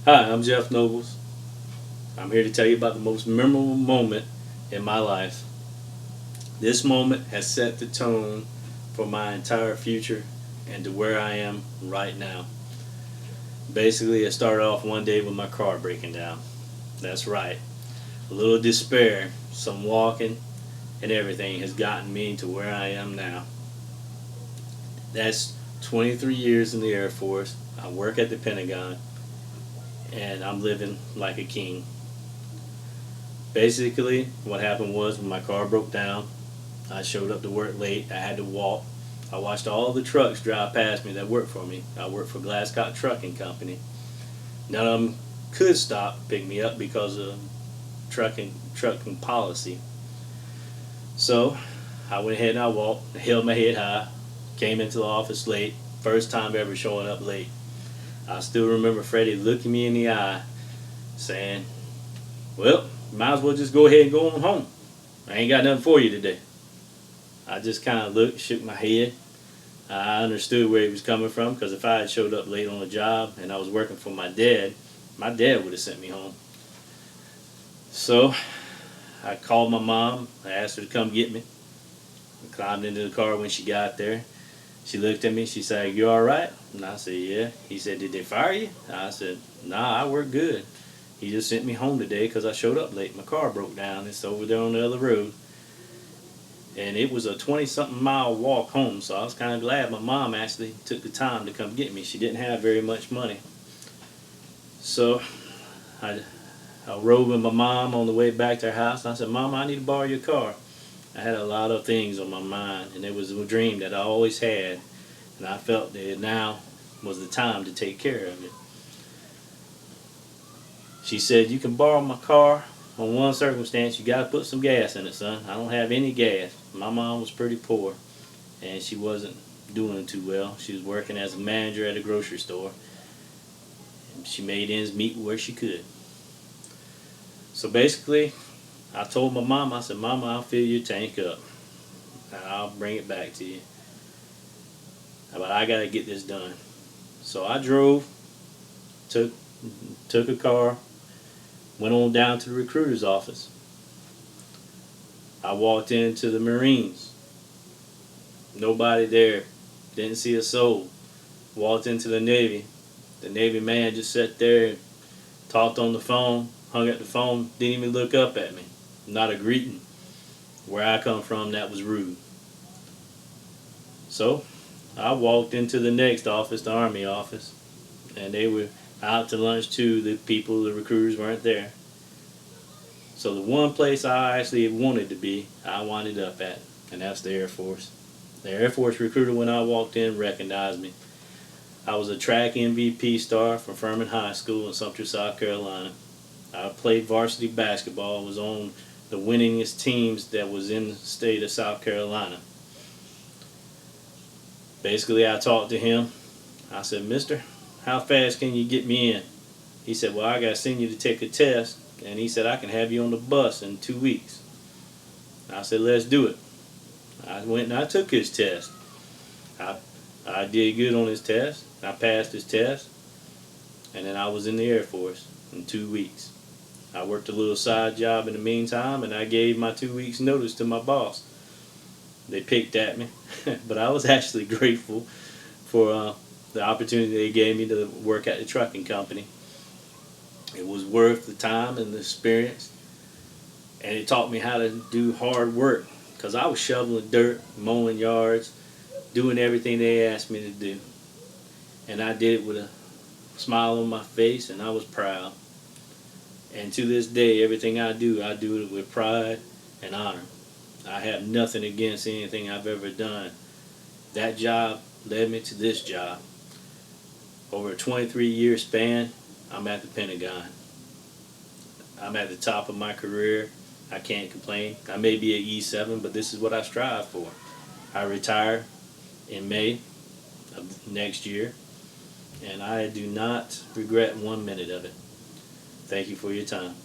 Hi, I'm Jeff Nobles. I'm here to tell you about the most memorable moment in my life. This moment has set the tone for my entire future and to where I am right now. Basically, it started off one day with my car breaking down. That's right. A little despair, some walking, and everything has gotten me to where I am now. That's 23 years in the Air Force. I work at the Pentagon, and I'm living like a king. Basically, what happened was when my car broke down, I showed up to work late. I had to walk. I watched all the trucks drive past me that worked for me. I worked for Glasscock Trucking Company. None of them could stop and pick me up because of trucking policy. So I went ahead and I walked, held my head high, came into the office late. First time ever showing up late. I still remember Freddie looking me in the eye saying, "Well, might as well just go ahead and go on home. I ain't got nothing for you today." I just kind of looked, shook my head. I understood where he was coming from, because if I had showed up late on a job and I was working for my dad would have sent me home. So I called my mom. I asked her to come get me. I climbed into the car when she got there. She looked at me. She said, "You all right?" And I said, "Yeah." He said, "Did they fire you?" I said, "Nah, I work good. He just sent me home today because I showed up late. My car broke down. It's over there on the other road." And it was a 20-something mile walk home, so I was kind of glad my mom actually took the time to come get me. She didn't have very much money. So I, I rode with my mom on the way back to her house. And I said, "Mom, I need to borrow your car." I had a lot of things on my mind, and it was a dream that I always had, and I felt that now was the time to take care of it. She said, "You can borrow my car on one circumstance. You got to put some gas in it, son. I don't have any gas." My mom was pretty poor, and she wasn't doing too well. She was working as a manager at a grocery store. And she made ends meet where she could. So basically, I told my mom, I said, "Mama, I'll fill your tank up, and I'll bring it back to you. But I got to get this done." So I drove, took a car, went on down to the recruiter's office. I walked into the Marines. Nobody there. Didn't see a soul. Walked into the Navy. The Navy man just sat there and talked on the phone, hung up the phone, didn't even look up at me. Not a greeting. Where I come from, that was rude. So I walked into the next office, the Army office, and they were out to lunch too. The recruiters weren't there. So the one place I actually wanted to be, I winded up at, and that's the Air Force. The Air Force recruiter, when I walked in, recognized me. I was a track MVP star from Furman High School in Sumter, South Carolina. I played varsity basketball, was on the winningest teams that was in the state of South Carolina. Basically, I talked to him. I said, "Mister, how fast can you get me in?" He said, "Well, I got to send you to take a test." And he said, "I can have you on the bus in 2 weeks." I said, "Let's do it." I went and I took his test. I, I did good on his test. I passed his test. And then I was in the Air Force in 2 weeks. I worked a little side job in the meantime, and I gave my 2 weeks notice to my boss. They picked at me, but I was actually grateful for the opportunity they gave me to work at the trucking company. It was worth the time and the experience, and it taught me how to do hard work, because I was shoveling dirt, mowing yards, doing everything they asked me to do, and I did it with a smile on my face, and I was proud. And to this day, everything I do it with pride and honor. I have nothing against anything I've ever done. That job led me to this job. Over a 23-year span, I'm at the Pentagon. I'm at the top of my career. I can't complain. I may be at E7, but this is what I strive for. I retire in May of next year, and I do not regret 1 minute of it. Thank you for your time.